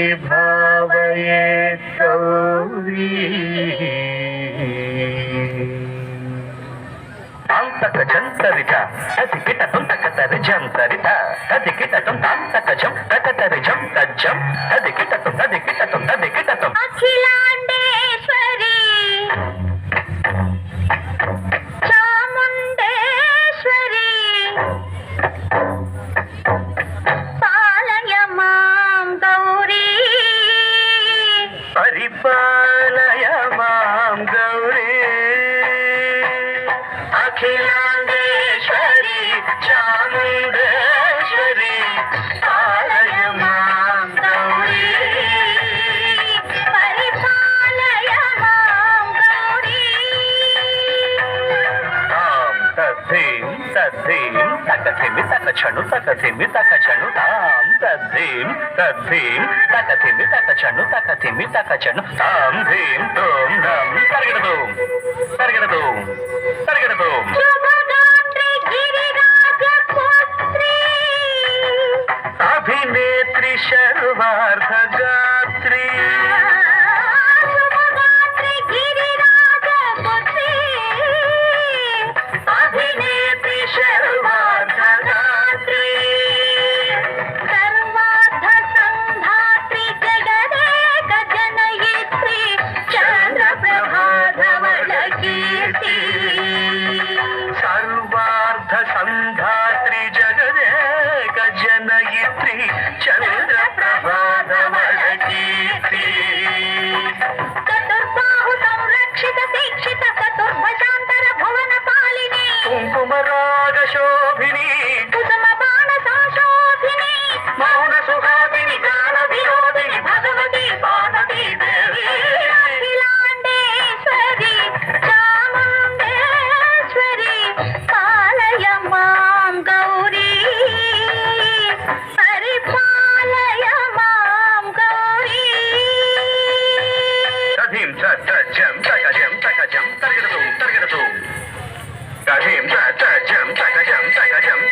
अंतर्विभावये गौरी तांतक जंतरित तदिकिट तुंतकतर जंतरित तदिकिट तुं तांतक जं तकतर जं तज्जं तदिकिट तुं अखिलांडेश्वरी चामुंडेश्वरी पालय मां गौरी परिपालय मां गौरी अखिलांडेश्वरी चामुंडेश्वरी पालय मां गौरी परिपालय मां गौरी तद्धीं तकथिमि तकछनु तकथिमि तकछनु तां तद्धीं तकथिमि तकछनु तकथिमि तकछनु तां धीं तों नं तर्गडदों शुभगात्री गिरिराजपुत्री अभिनेत्री शर्वार्धगात्री शुभगात्री गिरिराजपुत्री अभिनेत्री शर्वार्धगात्री सर्वार्थ संधात्री जगदेक जनयित्री चंद्रप्रभाधवल कीर्ति सर्वार्थ संधात्री जगदेक जनयित्री चंद्रप्रभाधवल कीर्ति चतुर्बाहु संरक्षित दीक्षित चतुर्भुजांतर भुवन पालिनी कुंकुमराग शोभिनी कुसुम बाण संशोभिनी मौन सुहासिनी गान विनोदिनी भगवती पार्वती देवी अखिलांडेश्वरी चामुंडेश्वरी पालय मां गौरी परिपालय मां गौरी तधीं तजं तकजं तर्गडदों तधीं तजं तकजं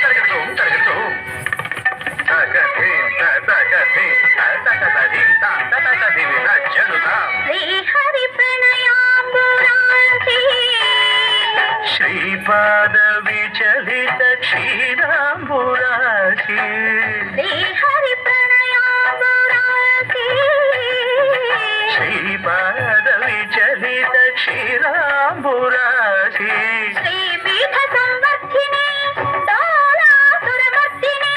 तर्गडदों तकधीं तकधीं तां तकधीं तज्जनुतां श्री हरि प्रणयाम्बुरासी श्रीपाद विचलित क्षीराम्बुरासी श्री हरि प्रणयाम्बुरासी श्रीपाद विचलित क्षीराम्बुरासी श्रीपीठ संवर्धिनी डोलासुरमर्दिनी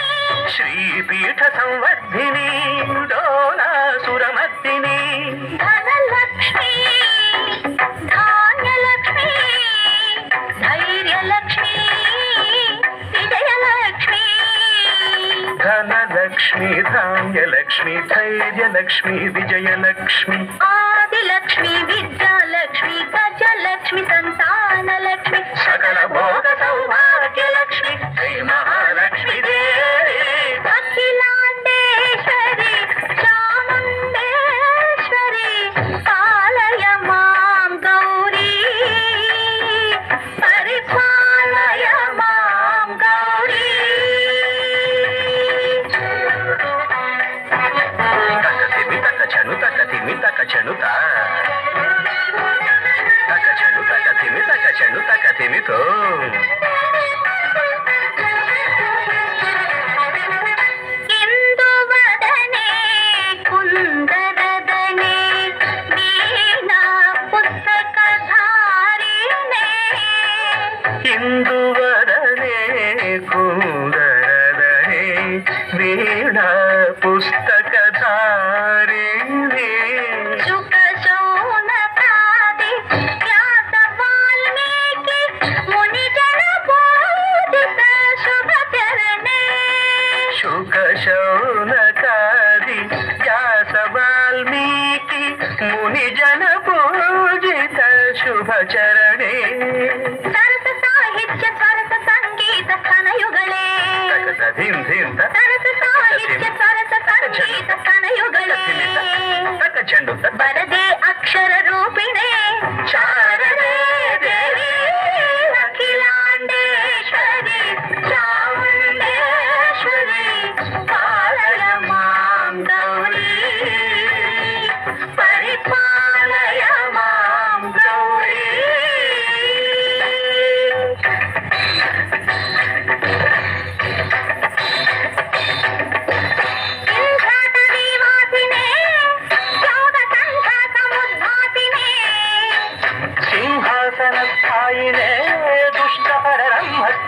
श्रीपीठ संवर्धिनी डोलासुरमर्दिनी धनलक्ष्मी धान्यलक्ष्मी धैर्यलक्ष्मी विजयलक्ष्मी धनलक्ष्मी धान्यलक्ष्मी धैर्यलक्ष्मी विजयलक्ष्मी आदिलक्ष्मी विद्यालक्ष्मी गजलक्ष्मी संतानलक्ष्मी सकल भोग सौभाग्यलक्ष्मी श्री महालक्ष्मी देवी अखिलांडेश्वरी चामुंडेश्वरी पालय मां गौरी परिपालय मां गौरी तकथिमि तकछनु तकथिमि तकछनु ता तकछनु तकथिमि तकछनु तकथिमि तो इंदुवदने कुंदरदने वीणा पुस्तकधारिणे इंदुवदने कुंदरदने वीणा पुस्तकधारिणे शुक शौनकादि व्यास वाल्मीकि मुनिजन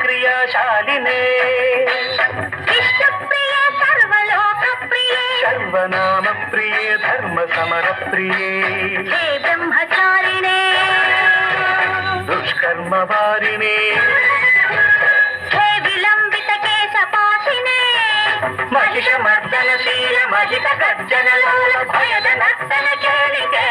క్రియాశాలినే విష్ణుప్రియ సర్వలోక ప్రియే సర్వనామ ప్రియే ధర్మ సమర ప్రియే హే బ్రహ్మచారిణే దుష్కర్మ వారినే హే విలంబిత కేశపాసినే మహిష మర్దనశీల మహిత గర్జనలోల భయద నర్తన కేళికే